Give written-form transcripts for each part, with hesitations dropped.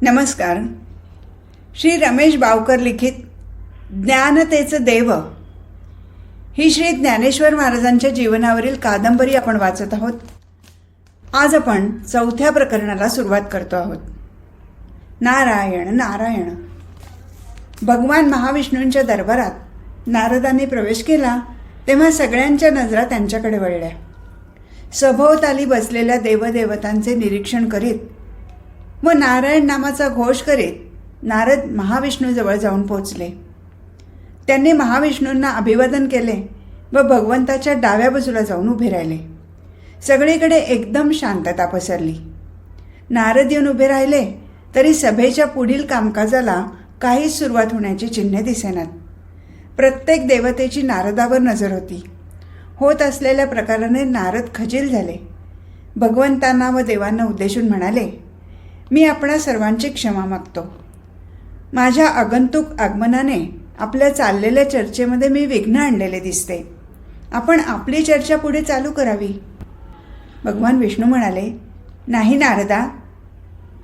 नमस्कार. श्री रमेश बावकर लिखित ज्ञानतेचं देव ही श्री ज्ञानेश्वर महाराजांच्या जीवनावरील कादंबरी आपण वाचत आहोत. आज आपण 4थ्या प्रकरणाला सुरुवात करतो आहोत. नारायण नारायण. भगवान महाविष्णूंच्या दरबारात नारदांनी प्रवेश केला तेव्हा सगळ्यांच्या नजरा त्यांच्याकडे वळल्या. सभोवताली बसलेल्या देवदेवतांचे निरीक्षण करीत व नारायण नामाचा घोष करीत नारद महाविष्णूजवळ जाऊन पोचले. त्यांनी महाविष्णूंना अभिवादन केले व भगवंताच्या डाव्या बाजूला जाऊन उभे राहिले. सगळीकडे एकदम शांतता पसरली. नारद येऊन उभे राहिले तरी सभेच्या पुढील कामकाजाला काहीच सुरुवात होण्याची चिन्हे दिसेनात. प्रत्येक देवतेची नारदावर नजर होती. होत असलेल्या प्रकाराने नारद खजील झाले. भगवंतांना व देवांना उद्देशून म्हणाले, मी आपणा सर्वांची क्षमा मागतो. माझ्या आगंतुक आगमनाने आपल्या चाललेल्या चर्चेमध्ये मी विघ्न आणलेले दिसते. आपण आपली चर्चा पुढे चालू करावी. भगवान विष्णू म्हणाले, नाही नारदा,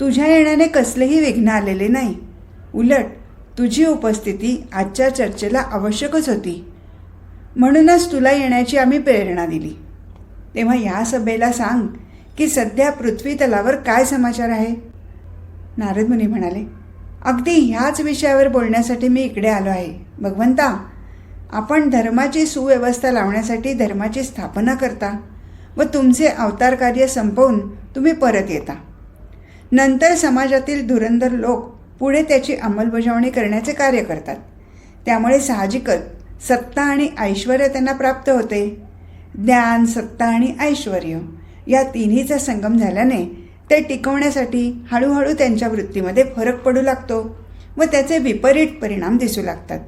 तुझ्या येण्याने कसलेही विघ्न आलेले नाही. उलट तुझी उपस्थिती आजच्या चर्चेला आवश्यकच होती. म्हणूनच तुला येण्याची आम्ही प्रेरणा दिली. तेव्हा या सभेला सांग की सध्या पृथ्वी तलावर काय समाचार आहे. नारद मुनी म्हणाले, अगदी ह्याच विषयावर बोलण्यासाठी मी इकडे आलो आहे. भगवंता, आपण धर्माची सुव्यवस्था लावण्यासाठी धर्माची स्थापना करता व तुमचे अवतार कार्य संपवून तुम्ही परत येता. नंतर समाजातील धुरंधर लोक पुढे त्याची अंमलबजावणी करण्याचे कार्य करतात. त्यामुळे साहजिकच सत्ता आणि ऐश्वर्य त्यांना प्राप्त होते. ज्ञान, सत्ता आणि ऐश्वर्य या तिन्हीचा संगम झाल्याने ते टिकवण्यासाठी हळूहळू त्यांच्या वृत्तीमध्ये फरक पडू लागतो व त्याचे विपरीत परिणाम दिसू लागतात.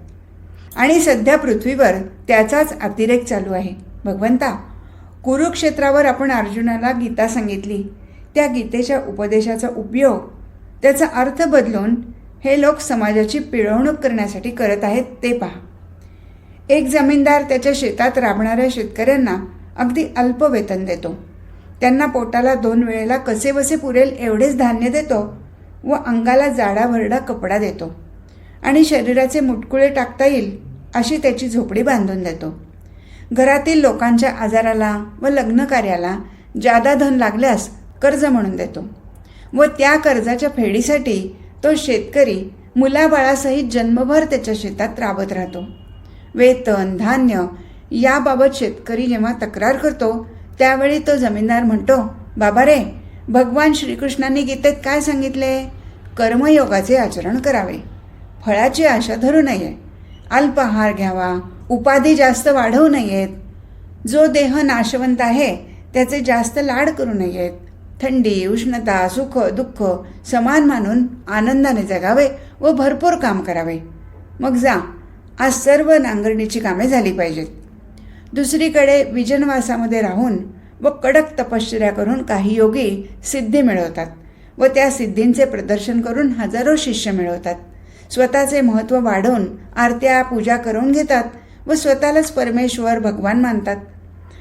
आणि सध्या पृथ्वीवर त्याचाच अतिरेक चालू आहे. भगवंता, कुरुक्षेत्रावर आपण अर्जुनाला गीता सांगितली. त्या गीतेच्या उपदेशाचा उपयोग, त्याचा अर्थ बदलून हे लोक समाजाची पिळवणूक करण्यासाठी करत आहेत ते पहा. एक जमीनदार त्याच्या शेतात राबणाऱ्या शेतकऱ्यांना अगदी अल्प वेतन देतो. त्यांना पोटाला 2 वेळेला कसेबसे पुरेल एवढेच धान्य देतो व अंगाला जाडाभरडा कपडा देतो आणि शरीराचे मुटकुळे टाकता येईल अशी त्याची झोपडी बांधून देतो. घरातील लोकांच्या आजाराला व लग्न कार्याला जादा धन लागल्यास कर्ज म्हणून देतो व त्या कर्जाच्या फेडीसाठी तो शेतकरी मुलाबाळासहित जन्मभर त्याच्या शेतात राबत राहतो. वेतन, धान्य याबाबत शेतकरी जेव्हा तक्रार करतो त्यावेळी तो जमीनदार म्हणतो, बाबा रे, भगवान श्रीकृष्णांनी गीतेत काय सांगितले? कर्मयोगाचे आचरण करावे, फळाची आशा धरू नये, अल्प आहार घ्यावा, उपाधी जास्त वाढवू नयेत, जो देह नाशवंत आहे त्याचे जास्त लाड करू नयेत, थंडी, उष्णता, सुख दुःख समान मानून आनंदाने जगावे व भरपूर काम करावे. मग जा, आज सर्व नांगरणीची कामे झाली पाहिजेत. दुसरीकडे विजनवासामध्ये राहून व कडक तपश्चर्या करून काही योगी सिद्धी मिळवतात व त्या सिद्धींचे प्रदर्शन करून हजारो शिष्य मिळवतात. स्वतःचे महत्त्व वाढवून आरत्या पूजा करून घेतात व स्वतःलाच परमेश्वर भगवान मानतात.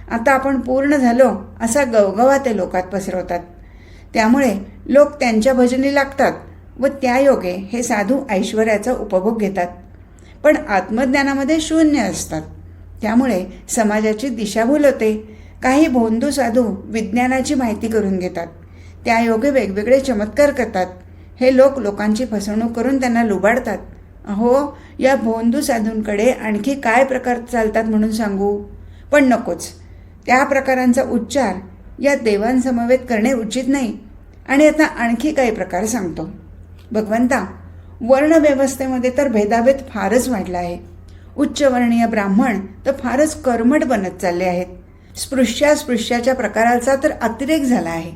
आता आपण पूर्ण झालो असा गवगवा ते लोकात पसरवतात. त्यामुळे लोक त्यांच्या भजनी लागतात व त्या योगे हे साधू ऐश्वर्याचा उपभोग घेतात, पण आत्मज्ञानामध्ये शून्य असतात. त्यामुळे समाजाची दिशाभूल होते. काही भोंदू साधू विज्ञानाची माहिती करून घेतात, त्या योगे वेगवेगळे चमत्कार करतात. हे लोक लोकांची फसवणूक करून त्यांना लुबाडतात. अहो, या भोंदू साधूंकडे आणखी काय प्रकार चालतात म्हणून सांगू, पण नकोच. त्या प्रकारांचा उच्चार या देवांसमवेत करणे उचित नाही. आणि आता आणखी काही प्रकार सांगतो. भगवंता, वर्णव्यवस्थेमध्ये तर भेदाभेद फारच वाढला आहे. उच्चवर्णीय ब्राह्मण तर फारच कर्मठ बनत चालले आहेत. स्पृश्याच्या प्रकाराचा तर अतिरेक झाला आहे.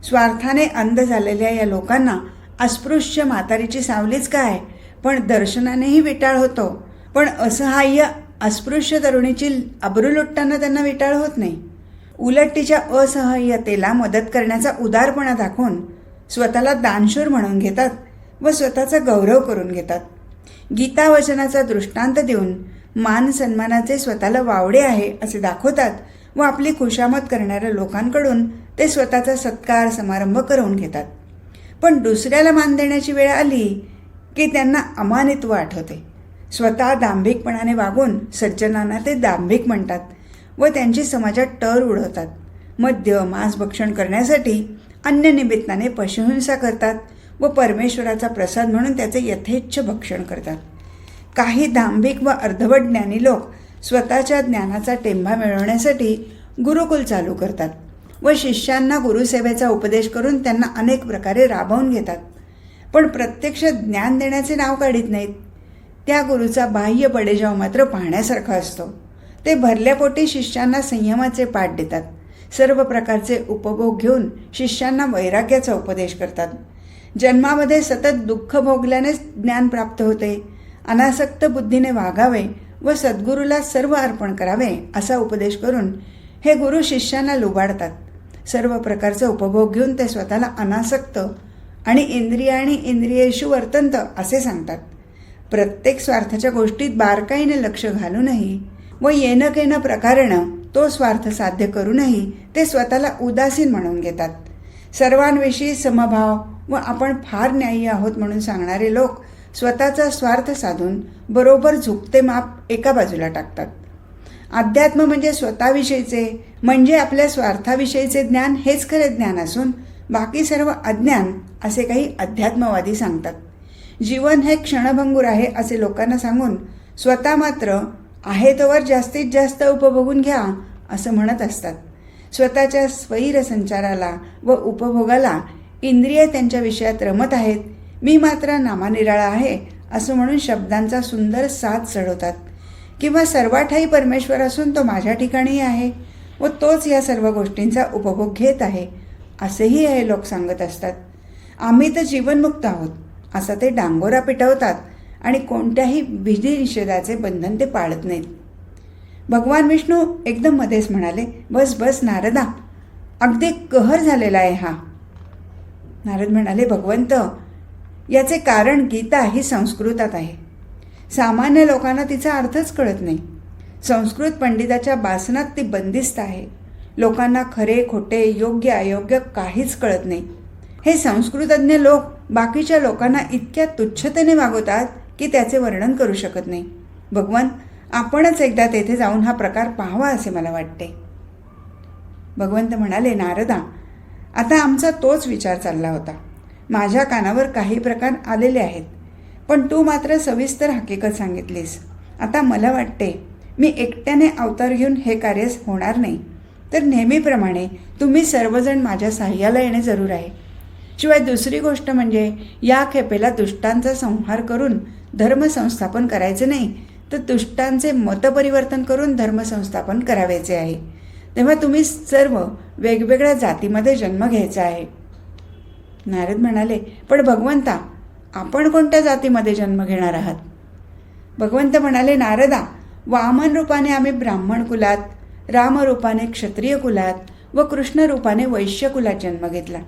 स्वार्थाने अंध झालेल्या या लोकांना अस्पृश्य म्हातारीची सावलीच काय, पण दर्शनानेही विटाळ होतो. पण असहाय्य अस्पृश्य तरुणीची अब्रू लुटताना त्यांना विटाळ होत नाही. उलट तिच्या असहाय्यतेला मदत करण्याचा उदारपणा दाखवून स्वतःला दानशूर म्हणून घेतात व स्वतःचा गौरव करून घेतात. गीतावचनाचा दृष्टांत देऊन मान सन्मानाचे स्वतःला वावडे आहे असे दाखवतात व आपली खुशामत करणाऱ्या लोकांकडून ते स्वतःचा सत्कार समारंभ करून घेतात. पण दुसऱ्याला मान देण्याची वेळ आली की त्यांना अमानित्व आठवते. स्वतः दांभिकपणाने वागून सज्जनांना ते दांभिक म्हणतात व त्यांची समाजात टर उडवतात. मद्य मांसभक्षण करण्यासाठी अन्य निमित्ताने पशुहिंसा करतात व परमेश्वराचा प्रसाद म्हणून त्याचे यथेच्छ भक्षण करतात. काही दांभिक व अर्धवट ज्ञानी लोक स्वतःच्या ज्ञानाचा टेंभा मिळवण्यासाठी गुरुकुल चालू करतात व शिष्यांना गुरुसेवेचा उपदेश करून त्यांना अनेक प्रकारे राबवून घेतात, पण प्रत्यक्ष ज्ञान देण्याचे नाव काढीत नाहीत. त्या गुरुचा बाह्य बडेजाव मात्र पाहण्यासारखा असतो. ते भरल्या पोटी शिष्यांना संयमाचे पाठ देतात. सर्व प्रकारचे उपभोग घेऊन शिष्यांना वैराग्याचा उपदेश करतात. जन्मामध्ये सतत दुःख भोगल्यानेच ज्ञान प्राप्त होते. अनासक्त बुद्धीने वागावे व सद्गुरूला सर्व अर्पण करावे असा उपदेश करून हे गुरु शिष्यांना लुबाडतात. सर्व प्रकारचा उपभोग घेऊन ते स्वतःला अनासक्त आणि इंद्रियेषु वर्तंत असे सांगतात. प्रत्येक स्वार्थाच्या गोष्टीत बारकाईने लक्ष घालूनही व येणं केनं प्रकारेनं तो स्वार्थ साध्य करूनही ते स्वतःला उदासीन म्हणून घेतात. सर्वांविषयी समभाव व आपण फार न्यायी आहोत म्हणून सांगणारे लोक स्वतःचा स्वार्थ साधून बरोबर झुकते माप एका बाजूला टाकतात. अध्यात्म म्हणजे स्वतःविषयीचे म्हणजे आपल्या स्वार्थाविषयीचे ज्ञान हेच खरे ज्ञान असून बाकी सर्व अज्ञान असे काही अध्यात्मवादी सांगतात. जीवन हे क्षणभंगूर आहे असे लोकांना सांगून स्वतः मात्र आहे तोवर जास्तीत जास्त उपभोगून घ्या असं म्हणत असतात. स्वतःच्या स्वैरसंचाराला व उपभोगाला इंद्रिय त्यांच्या विषयात रमत आहेत. मी मात्र नामानिराळा आहे असं म्हणून शब्दांचा सुंदर साथ चढवतात. किंवा सर्वाठाई परमेश्वर असून तो माझ्या ठिकाणी आहे व तोच या सर्व गोष्टींचा उपभोग घेत आहे असेही हे लोक सांगत असतात. आम्ही तर जीवनमुक्त आहोत असा ते डांगोरा पिटवतात आणि कोणत्याही विधी निषेधाचे बंधन ते पाळत नाहीत. भगवान विष्णू एकदम मध्येच म्हणाले, बस बस नारदा, अगदी कहर झालेला आहे हा. नारद म्हणाले, भगवंत, याचे कारण गीता ही संस्कृतात आहे. सामान्य लोकांना तिचा अर्थच कळत नाही. संस्कृत पंडिताच्या बासनात ती बंदिस्त आहे. लोकांना खरे खोटे योग्य अयोग्य काहीच कळत नाही. हे संस्कृतज्ञ लोक बाकीच्या लोकांना इतक्या तुच्छतेने वागवतात की त्याचे वर्णन करू शकत नाही. भगवान, आपणच एकदा तेथे जाऊन हा प्रकार पाहावा असे मला वाटते. भगवंत म्हणाले, नारदा, आता आमचा तोच विचार चालला होता. माझ्या कानावर काही प्रकार आलेले आहेत, पण तू मात्र सविस्तर हकीकत सांगितलीस. आता मला वाटते मी एकट्याने अवतार घेऊन हे कार्य होणार नाही, तर नेहमीप्रमाणे तुम्ही सर्वजण माझ्या साह्याला येणे जरूर आहे. शिवाय दुसरी गोष्ट म्हणजे या खेपेला दुष्टांचा संहार करून धर्मसंस्थापन करायचे नाही, तर दुष्टांचे मतपरिवर्तन करून धर्मसंस्थापन करायचे आहे. तेव्हा तुम्ही सर्व वेगवेगळ्या जातीमध्ये जन्म घ्यायचा आहे. नारद म्हणाले, पण भगवंता, आपण कोणत्या जातीमध्ये जन्म घेणार आहात? भगवंत म्हणाले, नारदा, वामन रूपाने आम्ही ब्राह्मण कुलात, राम रूपाने क्षत्रिय कुलात व कृष्ण रूपाने वैश्य कुलात जन्म घेतला.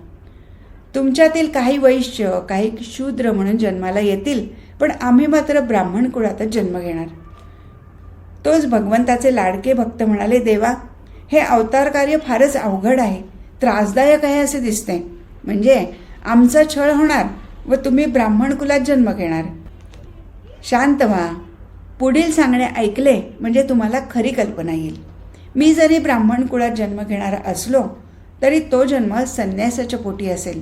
तुमच्यातील काही वैश्य काही शूद्र म्हणून जन्माला येतील, पण आम्ही मात्र ब्राह्मण कुळातच जन्म घेणार. तोच भगवंताचे लाडके भक्त म्हणाले, देवा, हे अवतार कार्य फारच अवघड आहे, त्रासदायक आहे असे दिसते. म्हणजे आमचा छळ होणार व तुम्ही ब्राह्मण कुलात जन्म घेणार. शांत व्हा. पुढील सांगणे ऐकले म्हणजे तुम्हाला खरी कल्पना येईल. मी जरी ब्राह्मण कुळात जन्म घेणारा असलो तरी तो जन्म संन्यासाच्या पोटी असेल.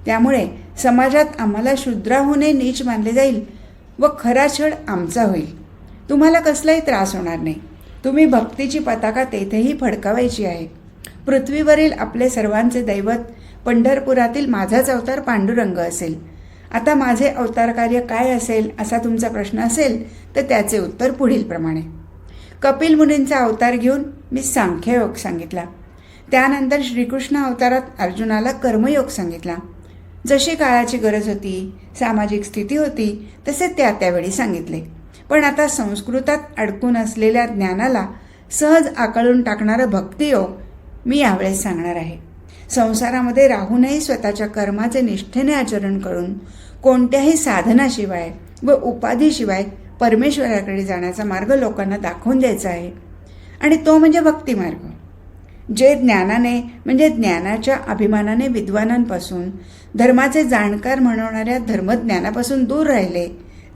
त्यामुळे समाजात आम्हाला शूद्राहूनही नीच मानले जाईल व खरा छळ आमचा होईल. तुम्हाला कसलाही त्रास होणार नाही. तुम्ही भक्तीची पताका तेथेही फडकावायची आहे. पृथ्वीवरील आपले सर्वांचे दैवत पंढरपुरातील माझाच अवतार पांडुरंग असेल. आता माझे अवतार कार्य काय असेल असा तुमचा प्रश्न असेल तर त्याचे उत्तर पुढील प्रमाणे. कपिल मुनींचा अवतार घेऊन मी सांख्ययोग सांगितला. त्यानंतर श्रीकृष्ण अवतारात अर्जुनाला कर्मयोग सांगितला. जशी काळाची गरज होती, सामाजिक स्थिती होती, तसे त्यावेळी सांगितले. पण आता संस्कृतात अडकून असलेल्या ज्ञानाला सहज आकळून टाकणारा भक्तियोग मी यावेळेस सांगणार आहे. संसारामध्ये राहूनही स्वतःच्या कर्माचे निष्ठेने आचरण करून कोणत्याही साधनाशिवाय व उपाधीशिवाय परमेश्वराकडे जाण्याचा मार्ग लोकांना दाखवून द्यायचा आहे. आणि तो म्हणजे भक्तिमार्ग. जे ज्ञानाने म्हणजे ज्ञानाच्या अभिमानाने विद्वानांपासून, धर्माचे जाणकार म्हणवणाऱ्या धर्मज्ञानापासून दूर राहिले,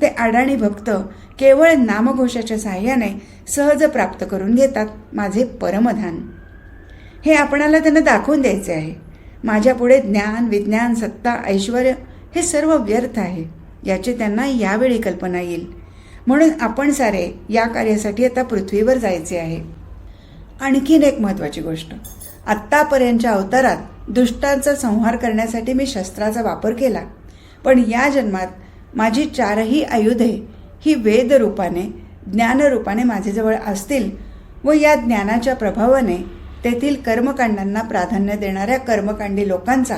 ते अडाणी भक्त केवळ नामघोषाच्या साहाय्याने सहज प्राप्त करून घेतात माझे परमधान. हे आपणाला त्यांना दाखवून द्यायचे आहे. माझ्यापुढे ज्ञान, विज्ञान, सत्ता, ऐश्वर हे सर्व व्यर्थ आहे याची त्यांना यावेळी कल्पना येईल. म्हणून आपण सारे या कार्यासाठी आता पृथ्वीवर जायचे आहे. आणखीन एक महत्त्वाची गोष्ट, आत्तापर्यंतच्या अवतारात दुष्टांचा संहार करण्यासाठी मी शस्त्राचा वापर केला, पण या जन्मात माझी चारही आयुधे ही वेदरूपाने, ज्ञानरूपाने माझ्याजवळ असतील व या ज्ञानाच्या प्रभावाने तेथील कर्मकांडांना प्राधान्य देणाऱ्या कर्मकांडी लोकांचा,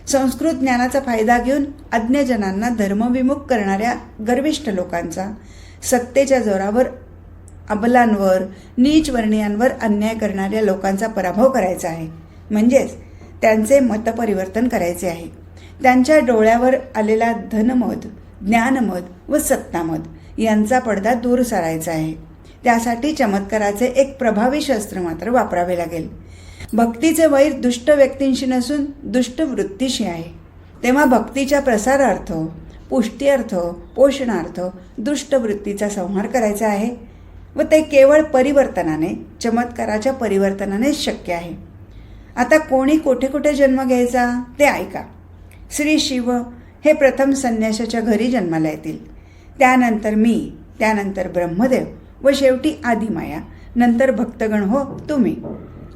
संस्कृत ज्ञानाचा फायदा घेऊन अज्ञजनांना धर्मविमुख करणाऱ्या गर्विष्ठ लोकांचा, सत्तेच्या जोरावर अबलांवर, नीचवर्णीयांवर अन्याय करणाऱ्या लोकांचा पराभव करायचा आहे. म्हणजेच त्यांचे मतपरिवर्तन करायचे आहे. त्यांच्या डोळ्यावर आलेला धनमद, ज्ञानमद व सत्तामद यांचा पडदा दूर सारायचा आहे. त्यासाठी चमत्काराचे एक प्रभावी शस्त्र मात्र वापरावे लागेल. भक्तीचे वैर दुष्ट व्यक्तींशी नसून दुष्ट वृत्तीशी आहे. तेव्हा भक्तीच्या प्रसारार्थ, पुष्ट्यर्थ, पोषणार्थ दुष्ट वृत्तीचा संहार करायचा आहे व ते केवळ परिवर्तनाने, चमत्काराच्या परिवर्तनानेच शक्य आहे. आता कोणी कुठे कुठे जन्म घ्यायचा ते ऐका. श्री शिव हे प्रथम संन्यासाच्या घरी जन्माला येतील, त्यानंतर मी, त्यानंतर ब्रह्मदेव व शेवटी आदिमाया, नंतर भक्तगण हो तुम्ही,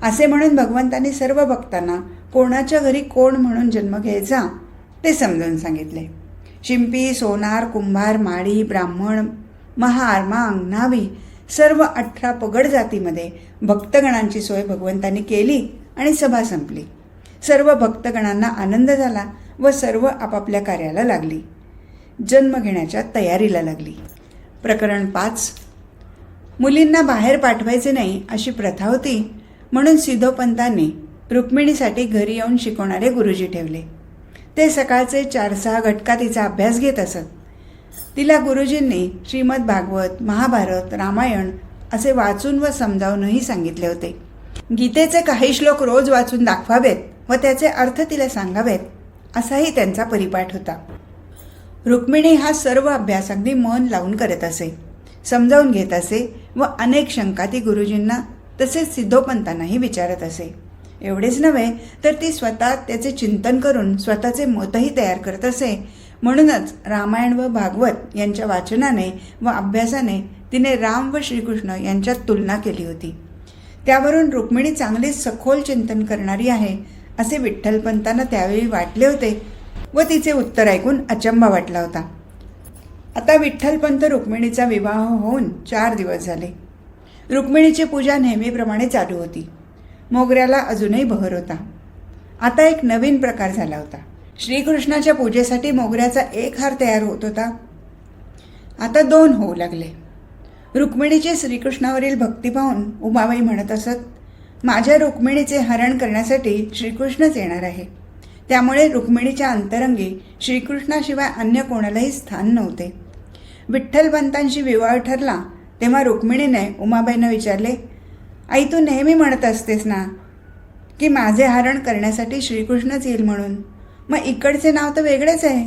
असे म्हणून भगवंतांनी सर्व भक्तांना कोणाच्या घरी कोण म्हणून जन्म घ्यायचा ते समजावून सांगितले. शिंपी, सोनार, कुंभार, माळी, ब्राह्मण, महार, मांग, न्हावी सर्व 18 पगड जातीमध्ये भक्तगणांची सोय भगवंतांनी केली आणि सभा संपली. सर्व भक्तगणांना आनंद झाला व सर्व आपापल्या कार्याला लागली, जन्म घेण्याच्या तयारीला लागली. प्रकरण 5. मुलींना बाहेर पाठवायचे नाही अशी प्रथा होती, म्हणून सिद्धोपंतांनी रुक्मिणीसाठी घरी येऊन शिकवणारे गुरुजी ठेवले. ते सकाळचे 4-6 घटका तिचा अभ्यास घेत असत. तिला गुरुजींनी श्रीमद भागवत, महाभारत, रामायण असे वाचून व समजावूनही सांगितले होते. गीतेचे काही श्लोक रोज वाचून दाखवावेत व त्याचे अर्थ तिला सांगावेत असाही त्यांचा परिपाठ होता. रुक्मिणी हा सर्व अभ्यास अगदी मन लावून करत असे, समजावून घेत असे व अनेक शंका ती गुरुजींना तसेच सिद्धोपंतांनाही विचारत असे. एवढेच नव्हे तर ती स्वतः त्याचे चिंतन करून स्वतःचे मतही तयार करत असे. म्हणूनच रामायण व भागवत यांच्या वाचनाने व अभ्यासाने तिने राम व श्रीकृष्ण यांच्यात तुलना केली होती. त्यावरून रुक्मिणी चांगलीच सखोल चिंतन करणारी आहे असे विठ्ठलपंतांना त्यावेळी वाटले होते व तिचे उत्तर ऐकून अचंबा वाटला होता. आता विठ्ठलपंत रुक्मिणीचा विवाह होऊन 4 दिवस झाले. रुक्मिणीची पूजा नेहमीप्रमाणे चालू होती. मोगऱ्याला अजूनही बहर होता. आता एक नवीन प्रकार झाला होता. श्रीकृष्णाच्या पूजेसाठी मोगऱ्याचा 1 हार तयार होत होता, आता 2 होऊ लागले. रुक्मिणीची श्रीकृष्णावरील भक्ती पाहून उमाबाई म्हणत असत, माझ्या रुक्मिणीचे हरण करण्यासाठी श्रीकृष्णच येणार आहे. त्यामुळे रुक्मिणीच्या अंतरंगी श्रीकृष्णाशिवाय अन्य कोणालाही स्थान नव्हते. विठ्ठलपंतांशी विवाह ठरला तेव्हा रुक्मिणीने उमाबाईंना विचारले, आई तू नेहमी म्हणत असतेस ना की माझे हरण करण्यासाठी श्रीकृष्णच येईल म्हणून, मग इकडचे नाव तर वेगळेच आहे.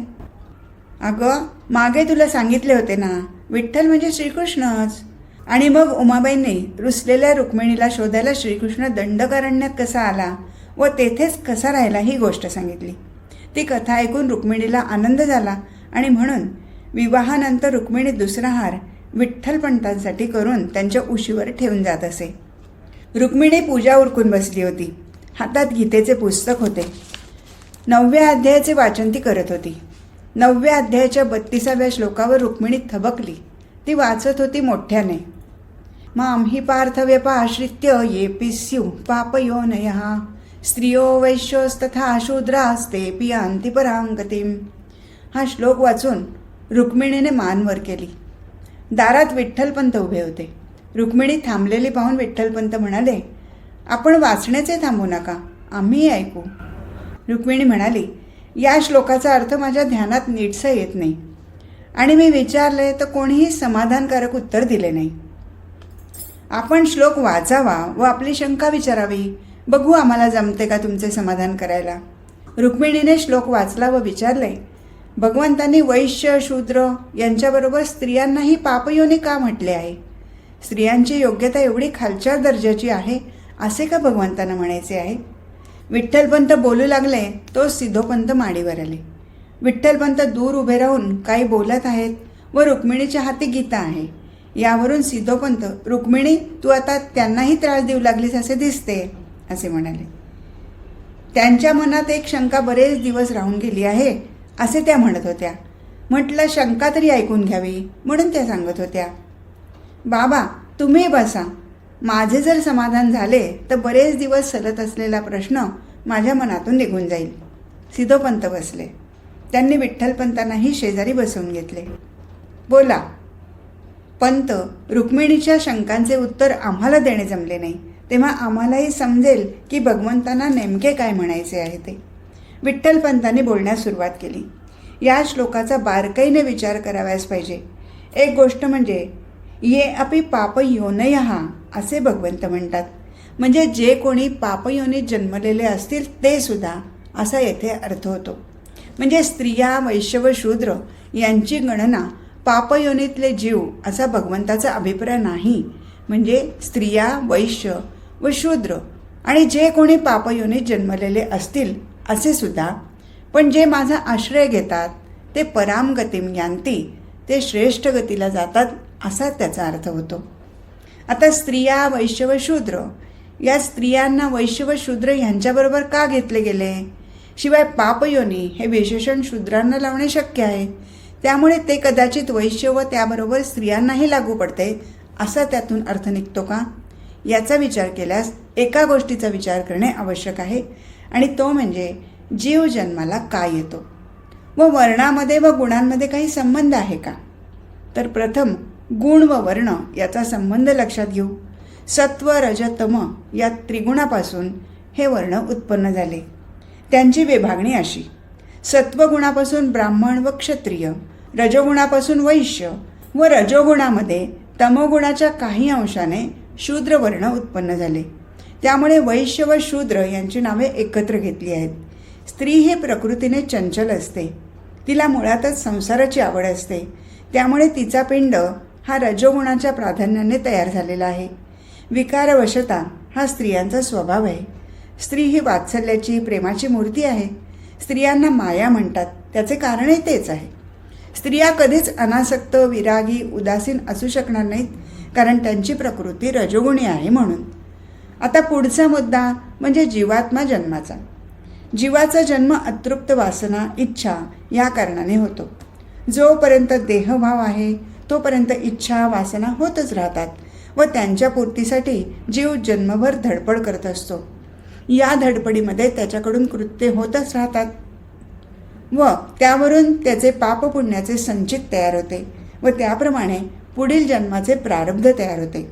अगं मागे तुला सांगितले होते ना, विठ्ठल म्हणजे श्रीकृष्णच. आणि मग उमाबाईंनी रुसलेल्या रुक्मिणीला शोधायला श्रीकृष्ण दंडकारण्यात कसा आला व तेथेच कसा राहिला ही गोष्ट सांगितली. ती कथा ऐकून रुक्मिणीला आनंद झाला आणि म्हणून विवाहानंतर रुक्मिणी दुसरा हार विठ्ठलपंतांसाठी करून त्यांच्या उशीवर ठेवून जात असे. रुक्मिणी पूजा उरकून बसली होती. हातात गीतेचे पुस्तक होते. 9व्या अध्यायाचे वाचन ती करत होती. 9व्या अध्यायाच्या 32व्या श्लोकावर रुक्मिणी थबकली. ती वाचत होती मोठ्याने. मां हि पार्थव्यपाश्रित्य येऽपि स्युः पापयोनयः स्त्रियो वैश्योस्तथा शूद्रास्तेऽपि यान्ति परां गतिम्. हा श्लोक वाचून रुक्मिणीने मान वर केली. दारात विठ्ठलपंत उभे होते. रुक्मिणी थांबलेली पाहून विठ्ठलपंत म्हणाले, आपण वाचण्याचे थांबू नका, आम्हीही ऐकू. रुक्मिणी म्हणाली, या श्लोकाचा अर्थ माझ्या ध्यानात नीटसा येत नाही आणि मी विचारले तर कोणीही समाधानकारक उत्तर दिले नाही. आपण श्लोक वाचावा व आपली शंका विचारावी बघू आम्हाला जमते का तुमचे समाधान करायला. रुक्मिणीने श्लोक वाचला व विचारले, भगवंतांनी वैश्य शूद्र यांच्याबरोबर स्त्रियांनाही पापयोनी का म्हटले आहे? स्त्रियांची योग्यता एवढी खालच्या दर्जाची आहे असे का भगवंतांना म्हणायचे आहे? विठ्ठलपंत बोलू लागले तो सिद्धोपंत माडीवर आले. विठ्ठलपंत दूर उभे राहून काही बोलत आहेत व रुक्मिणीच्या हाती गीता आहे. यावरून सिद्धोपंत, रुक्मिणी तू आता त्यांनाही त्रास देऊ लागलीस असे दिसते असे म्हणाले. त्यांच्या मनात एक शंका बरेच दिवस राहून गेली आहे असे त्या म्हणत होत्या. म्हटलं शंका तरी ऐकून घ्यावी म्हणून त्या सांगत होत्या. बाबा तुम्ही बसा, माझे जर समाधान झाले तर बरेच दिवस सलत असलेला प्रश्न माझ्या मनातून निघून जाईल. सिद्धोपंत बसले. त्यांनी विठ्ठलपंतांनाही शेजारी बसवून घेतले. बोला पंत, रुक्मिणीच्या शंकांचे उत्तर आम्हाला देणे जमले नाही, तेव्हा आम्हालाही समजेल की भगवंतांना नेमके काय म्हणायचे आहे ते. विठ्ठलपंतांनी बोलण्यास सुरुवात केली. या श्लोकाचा बारकाईने विचार करावयास पाहिजे. एक गोष्ट म्हणजे ये अपि पापयोनयः असे भगवंत म्हणतात, म्हणजे जे कोणी पापयोनीत जन्मलेले असतील ते सुद्धा असा येथे अर्थ होतो. म्हणजे स्त्रिया वैश्य व शूद्र यांची गणना पापयोनीतले जीव असा भगवंताचा अभिप्राय नाही. म्हणजे स्त्रिया वैश्य व शूद्र आणि जे कोणी पापयोनीत जन्मलेले असतील असे सुद्धा, पण जे माझा आश्रय घेतात ते पराम गतिम यांती, ते श्रेष्ठ गतीला जातात असा त्याचा अर्थ होतो. आता स्त्रिया वैश्य व शूद्र, या स्त्रियांना वैश्य व शूद्र यांच्याबरोबर का घेतले गेले? शिवाय पापयोनी हे विशेषण शूद्रांना लावणे शक्य आहे, त्यामुळे ते कदाचित वैश्य व त्याबरोबर स्त्रियांनाही लागू पडते असा त्यातून अर्थ निघतो का? याचा विचार केल्यास एका गोष्टीचा विचार करणे आवश्यक आहे, आणि तो म्हणजे जीव जन्माला का येतो व वर्णामध्ये व गुणांमध्ये काही संबंध आहे का? तर प्रथम गुण व वर्ण याचा संबंध लक्षात घेऊ. सत्व रज तम या त्रिगुणापासून हे वर्ण उत्पन्न झाले. त्यांची विभागणी अशी: सत्वगुणापासून ब्राह्मण व क्षत्रिय, रजोगुणापासून वैश्य व रजोगुणामध्ये तमोगुणाच्या काही अंशाने शूद्र वर्ण उत्पन्न झाले. त्यामुळे वैश्य व शूद्र यांची नावे एकत्र घेतली आहेत. स्त्री ही प्रकृतीने चंचल असते, तिला मुळातच संसाराची आवड असते, त्यामुळे तिचा पिंड हा रजोगुणाच्या प्राधान्याने तयार झालेला आहे. विकारवशता हा स्त्रियांचा स्वभाव आहे. स्त्री ही वात्सल्याची प्रेमाची मूर्ती आहे. स्त्रियांना माया म्हणतात, त्याचे कारणही तेच आहे. स्त्रिया कधीच अनासक्त, विरागी, उदासीन असू शकणार नाहीत, कारण त्यांची प्रकृती रजोगुणी आहे म्हणून. आता पुढचा मुद्दा म्हणजे जीवात्मा जन्माचा. जीवाचा जन्म अतृप्त वासना, इच्छा या कारणाने होतो. जोपर्यंत देहभाव आहे तोपर्यंत इच्छा वासना होतच राहतात व त्यांच्या पूर्तीसाठी जीव जन्मभर धडपड करत असतो. या धडपडीमध्ये त्याच्याकडून कृत्य होतच राहतात व त्यावरून त्याचे पापपुण्याचे संचित तयार होते व त्याप्रमाणे पुढील जन्माचे प्रारब्ध तयार होते.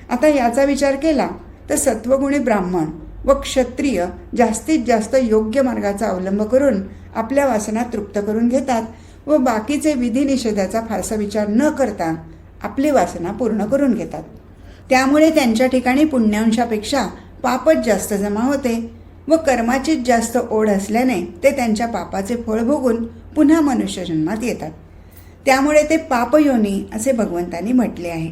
आता याचा विचार केला तर सत्वगुणी ब्राह्मण व क्षत्रिय जास्तीत जास्त योग्य मार्गाचा अवलंब करून आपल्या वासना तृप्त करून घेतात व बाकीचे विधिनिषेधाचा फारसा विचार न करता आपली वासना पूर्ण करून घेतात. त्यामुळे त्यांच्या ठिकाणी पुण्यांशापेक्षा पापच जास्त जमा होते व कर्माचीच जास्त ओढ असल्याने ते त्यांच्या पापाचे फळ भोगून पुन्हा मनुष्य जन्मात येतात. त्यामुळे ते पापयोनी असे भगवंतांनी म्हटले आहे.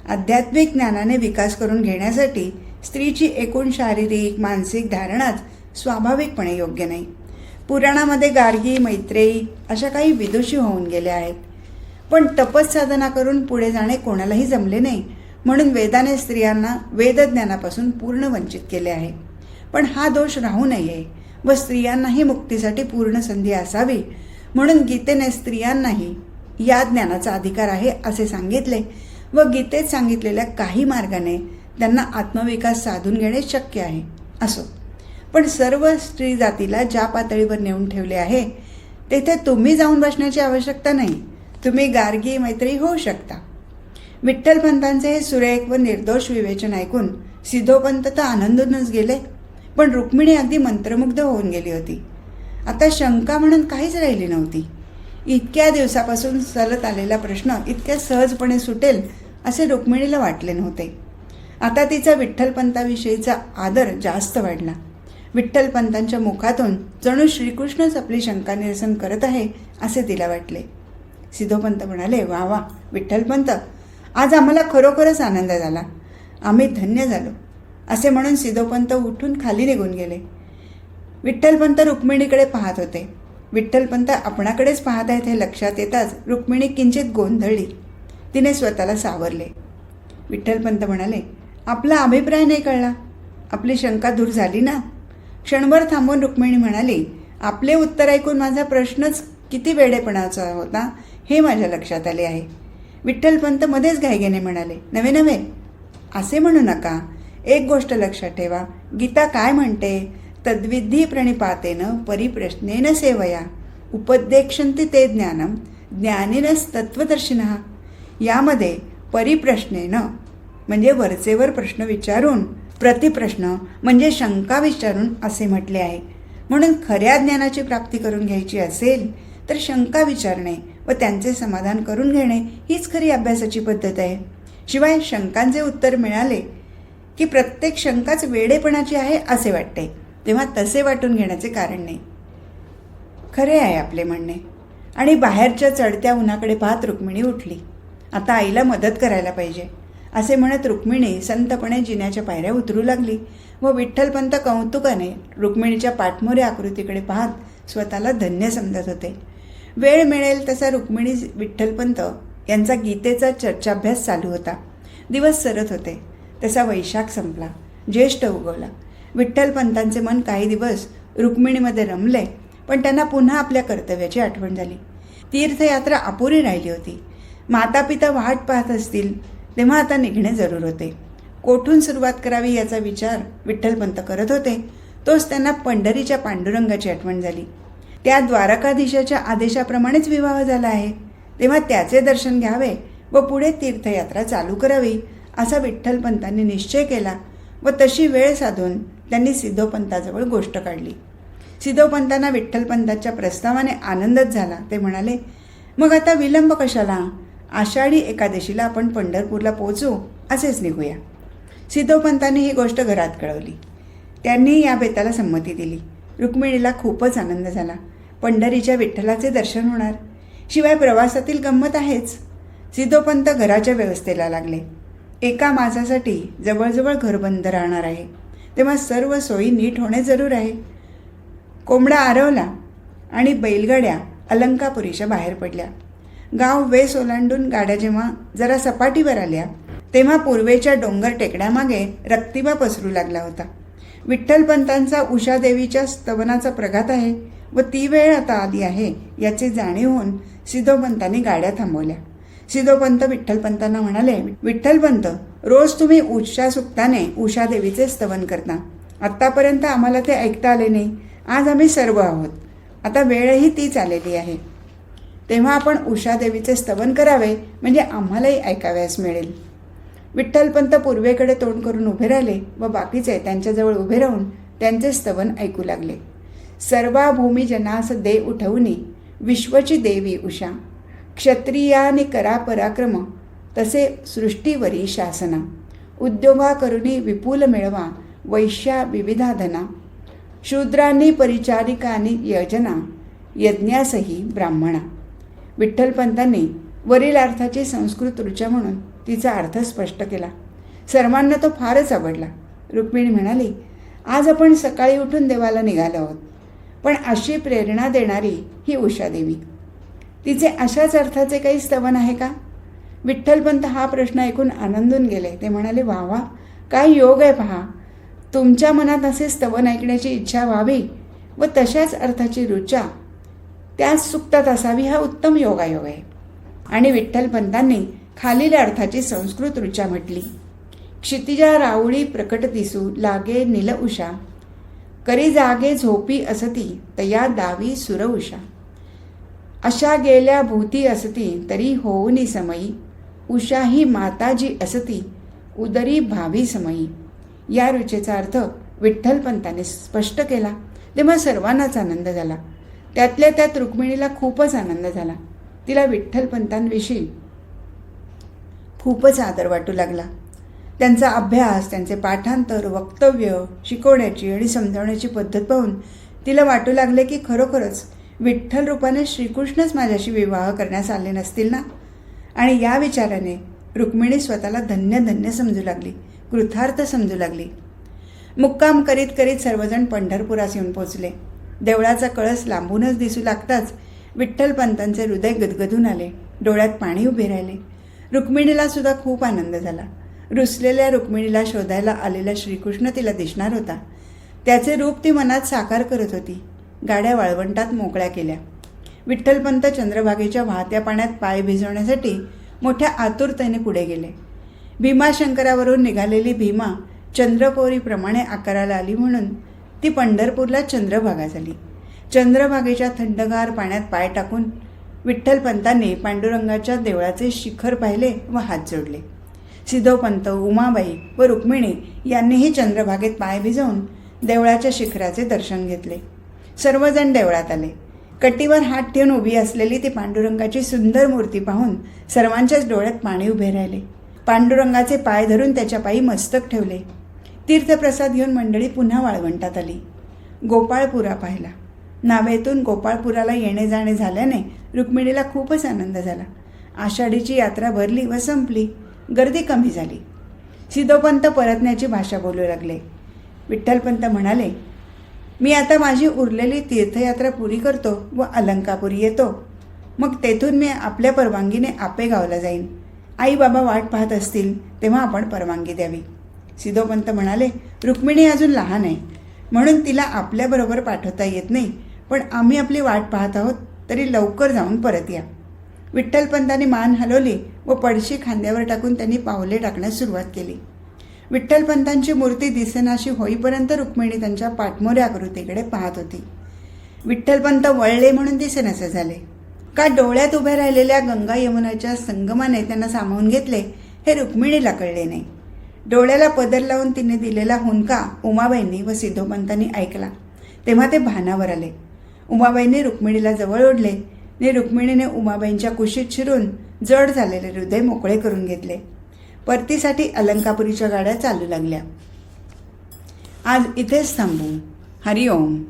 आध्यात्मिक ज्ञानाने विकास करून घेण्यासाठी स्त्रीची एकूण शारीरिक मानसिक धारणाच स्वाभाविकपणे योग्य नाही. पुराणामध्ये गार्गी, मैत्रेयी अशा काही विदुषी होऊन गेल्या आहेत, पण तपस्साधना करून पुढे जाणे कोणालाही जमले नाही, म्हणून वेदाने स्त्रियांना वेदज्ञानापासून पूर्ण वंचित केले आहे. पण हा दोष राहू नये व स्त्रियांनाही मुक्तीसाठी पूर्ण संधी असावी म्हणून गीतेने स्त्रियांनाही या ज्ञानाचा अधिकार आहे असे सांगितले व गीतेत सांगितलेल्या काही मार्गाने त्यांना आत्मविकास साधून घेणे शक्य आहे. असो, पण सर्व स्त्री जातीला ज्या पातळीवर नेऊन ठेवले आहे तेथे तुम्ही जाऊन बसण्याची आवश्यकता नाही. तुम्ही गार्गी मैत्री होऊ शकता. विठ्ठलपंतांचे हे सुरेख व निर्दोष विवेचन ऐकून सिद्धोपंत तर आनंदूनच गेले, पण रुक्मिणी अगदी मंत्रमुग्ध होऊन गेली होती. आता शंका म्हणून काहीच राहिली नव्हती. इतक्या दिवसापासून चालत आलेला प्रश्न इतक्या सहजपणे सुटेल असे रुक्मिणीला वाटले नव्हते. आता तिचा विठ्ठलपंताविषयीचा आदर जास्त वाढला. विठ्ठलपंतांच्या मुखातून जणू श्रीकृष्णच आपली शंका निरसन करत आहे असे तिला वाटले. सिद्धोपंत म्हणाले, वा वा विठ्ठलपंत, आज आम्हाला खरोखरच आनंद झाला, आम्ही धन्य झालो. असे म्हणून सिद्धोपंत उठून खाली निघून गेले. विठ्ठलपंत रुक्मिणीकडे पाहत होते. विठ्ठलपंत आपणाकडेच पाहत आहेत हे लक्षात येताच रुक्मिणी किंचित गोंधळली. तिने स्वतःला सावरले. विठ्ठलपंत म्हणाले, आपला अभिप्राय नाही कळला, आपली शंका दूर झाली ना? क्षणभर थांबून रुक्मिणी म्हणाली, आपले उत्तर ऐकून माझा प्रश्नच किती वेडेपणाचा होता हे माझ्या लक्षात आले आहे. विठ्ठलपंत मध्येच घाईघाईने म्हणाले, नव्हे नव्हे, असे म्हणू नका. एक गोष्ट लक्षात ठेवा, गीता काय म्हणते? तद्विधी प्रणिपातेन परिप्रश्नेन सेवया उपदेक्षन्ति ते ज्ञानम ज्ञानिनस तत्वदर्शिनः. यामध्ये परिप्रश्नेन म्हणजे वरचेवर प्रश्न विचारून, प्रतिप्रश्न म्हणजे शंका विचारून असे म्हटले आहे. म्हणून खऱ्या ज्ञानाची प्राप्ती करून घ्यायची असेल तर शंका विचारणे व त्यांचे समाधान करून घेणे हीच खरी अभ्यासाची पद्धत आहे. शिवाय शंकांचे उत्तर मिळाले की प्रत्येक शंकाच वेडेपणाची आहे असे वाटते, तेव्हा तसे वाटून घेण्याचे कारण नाही. खरे आहे आपले म्हणणे. आणि बाहेरच्या चढत्या उन्हाकडे पाहत रुक्मिणी उठली. आता आईला मदत करायला पाहिजे असे म्हणत रुक्मिणी संतपणे जिन्याच्या पायऱ्या उतरू लागली व विठ्ठलपंत कौतुकाने रुक्मिणीच्या पाठमोऱ्या आकृतीकडे पाहत स्वतःला धन्य समजत होते. वेळ मिळेल तसा रुक्मिणी विठ्ठलपंत यांचा गीतेचा चर्चाभ्यास चालू होता. दिवस सरत होते. तसा वैशाख संपला, ज्येष्ठ उगवला. विठ्ठलपंतांचे मन काही दिवस रुक्मिणीमध्ये रमले, पण त्यांना पुन्हा आपल्या कर्तव्याची आठवण झाली. तीर्थयात्रा अपुरी राहिली होती. माता पिता वाट पाहत असतील तेव्हा आता निघणे जरूर होते. कोठून सुरुवात करावी याचा विचार विठ्ठलपंत करत होते. तोच त्यांना पंढरीच्या पांडुरंगाची आठवण झाली. त्या द्वारकाधीशाच्या आदेशाप्रमाणेच विवाह झाला आहे, तेव्हा त्याचे दर्शन घ्यावे व पुढे तीर्थयात्रा चालू करावी असा विठ्ठलपंतांनी निश्चय केला व तशी वेळ साधून त्यांनी सिद्धोपंताजवळ गोष्ट काढली. सिद्धोपंतांना विठ्ठलपंतांच्या प्रस्तावाने आनंदच झाला. ते म्हणाले, मग आता विलंब कशाला? आषाढी एकादशीला आपण पंढरपूरला पोहोचू, असेच निघूया. सिद्धोपंतांनी ही गोष्ट घरात कळवली. त्यांनी या बेताला संमती दिली. रुक्मिणीला खूपच आनंद झाला. पंढरीच्या विठ्ठलाचे दर्शन होणार, शिवाय प्रवासातील गंमत आहेच. सिद्धोपंत घराच्या व्यवस्थेला लागले. एका मासासाठी जवळजवळ घर बंद राहणार आहे, तेव्हा सर्व सोयी नीट होणे जरूर आहे. कोंबडा आरवला आणि बैलगाड्या अलंकापुरीच्या बाहेर पडल्या. गाव वेस ओलांडून गाड्या जेव्हा जरा सपाटीवर आल्या तेव्हा पूर्वेच्या डोंगर टेकड्यामागे रक्तिबा पसरू लागला होता. विठ्ठलपंतांचा उषादेवीच्या स्तवनाचा प्रघात आहे व ती वेळ आता आली आहे याची जाणीव होऊन सिद्धोपंतांनी गाड्या थांबवल्या. सिद्धोपंत विठ्ठलपंतांना म्हणाले, विठ्ठलपंत, रोज तुम्ही उषा सुक्ताने उषादेवीचे स्तवन करता. आत्तापर्यंत आम्हाला ते ऐकता आले नाही. आज आम्ही सर्व आहोत. आता वेळही तीच आलेली आहे, तेव्हा आपण उषादेवीचे स्तवन करावे म्हणजे आम्हालाही ऐकाव्यास मिळेल. विठ्ठलपंत पूर्वेकडे तोंड करून उभे राहिले व बाकीचे त्यांच्याजवळ उभे राहून त्यांचे स्तवन ऐकू लागले. सर्वा भूमी जनास दे उठवणी विश्वची देवी उषा, क्षत्रियानी करा पराक्रम तसे सृष्टीवरी शासना, उद्योगा करुणी विपुल मिळवा वैश्या विविधा धना, शूद्रांनी परिचारिकांनी यजना यज्ञासही ब्राह्मणा. विठ्ठलपंतांनी वरील अर्थाची संस्कृत ऋचा म्हणून तिचा अर्थ स्पष्ट केला. सर्वांना तो फारच आवडला. रुक्मिणी म्हणाली, आज आपण सकाळी उठून देवाला निघालो आहोत, पण अशी प्रेरणा देणारी ही उषादेवी, तिचे अशाच अर्थाचे काही स्तवन आहे का? विठ्ठलपंत हा प्रश्न ऐकून आनंदून गेले. ते म्हणाले, वा वा, काय योग आहे पहा. तुमच्या मनात असे स्तवन ऐकण्याची इच्छा व्हावी व तशाच अर्थाची ऋचा त्याच सुक्तात असावी, हा उत्तम योगायोग आहे. आणि विठ्ठलपंतांनी खालील अर्थाची संस्कृत ऋचा म्हटली. क्षितिजा राऊळी प्रकट दिसू लागे नील उषा, करी जागे झोपी असती तया दावी सुर उषा, अशा गेल्या भूती असती तरी होऊनी समयी, उषा ही माताजी असती उदरी भावी समयी. या ऋचेचा अर्थ विठ्ठलपंतांनी स्पष्ट केला तेव्हा सर्वांनाच आनंद झाला. त्यातल्या त्यात रुक्मिणीला खूपच आनंद झाला. तिला विठ्ठलपंतांविषयी खूपच आदर वाटू लागला. त्यांचा अभ्यास, त्यांचे पाठांतर, वक्तव्य, शिकवण्याची आणि समजावण्याची पद्धत पाहून तिला वाटू लागले की खरोखरच विठ्ठल रूपाने श्रीकृष्णच माझ्याशी विवाह करण्यास आले नसतील ना. आणि या विचाराने रुक्मिणी स्वतःला धन्य धन्य समजू लागली, कृतार्थ समजू लागली. मुक्काम करीत करीत सर्वजण पंढरपुरास येऊन पोचले. देवळाचा कळस लांबूनच दिसू लागताच विठ्ठलपंतांचे हृदय गदगदून आले, डोळ्यात पाणी उभे राहिले. रुक्मिणीला सुद्धा खूप आनंद झाला. रुसलेल्या रुक्मिणीला शोधायला आलेला श्रीकृष्ण तिला दिसणार होता. त्याचे रूप ती मनात साकार करत होती. गाड्या वाळवंटात मोकळ्या केल्या. विठ्ठलपंत चंद्रभागेच्या वाहत्या पाण्यात पाय भिजवण्यासाठी मोठ्या आतुरतेने पुढे गेले. भीमाशंकरावरून निघालेली भीमा चंद्रकोरीप्रमाणे आकाराला आली म्हणून ती पंढरपूरला चंद्रभागा झाली. चंद्रभागेच्या थंडगार पाण्यात पाय टाकून विठ्ठलपंतांनी पांडुरंगाच्या देवळाचे शिखर पाहिले व हात जोडले. सिद्धोपंत, उमाबाई व रुक्मिणी यांनीही चंद्रभागेत पाय भिजवून देवळाच्या शिखराचे दर्शन घेतले. सर्वजण देवळात आले. कटीवर हात ठेवून उभी असलेली ती पांडुरंगाची सुंदर मूर्ती पाहून सर्वांच्याच डोळ्यात पाणी उभे राहिले. पांडुरंगाचे पाय धरून त्याच्या पायी मस्तक ठेवले. तीर्थप्रसाद घेऊन मंडळी पुन्हा वाळवंटात आली. गोपाळपुरा पाहिला. नावेतून गोपाळपुराला येणे जाणे झाल्याने रुक्मिणीला खूपच आनंद झाला. आषाढीची यात्रा भरली व संपली. गर्दी कमी झाली. सिद्धोपंत परतण्याची भाषा बोलू लागले. विठ्ठलपंत म्हणाले, मी आता माझी उरलेली तीर्थयात्रा पुरी करतो व अलंकापुरी येतो. मग तेथून मी आपल्या परवानगीने आपेगावला जाईन. आई बाबा वाट पाहत असतील तेव्हा आपण परवानगी द्यावी. सिद्धोपंत म्हणाले, रुक्मिणी अजून लहान आहे म्हणून तिला आपल्याबरोबर पाठवता येत नाही, पण आम्ही आपली वाट पाहत आहोत, तरी लवकर जाऊन परत या. विठ्ठलपंतांनी मान हलवली व पडशी खांद्यावर टाकून त्यांनी पावले टाकण्यास सुरुवात केली. विठ्ठलपंतांची मूर्ती दिसेनाशी होईपर्यंत रुक्मिणी त्यांच्या पाठमोऱ्या आकृतीकडे पाहत होती. विठ्ठलपंत वळले म्हणून दिसेनासे झाले. का डोळ्यात उभ्या राहिलेल्या गंगा यमुनाच्या संगमाने त्यांना सामावून घेतले हे रुक्मिणीला कळले नाही. डोळ्याला पदर लावून तिने दिलेला हुंदका उमाबाईंनी व सिद्धोपंतांनी ऐकला तेव्हा ते भानावर आले. उमाबाईंनी रुक्मिणीला जवळ ओढले आणि रुक्मिणीने उमाबाईंच्या कुशीत शिरून जड झालेले हृदय मोकळे करून घेतले. परतीसाठी अलंकापुरीच्या गाड्या चालू लागल्या. आज इथेच थांबू. हरिओम.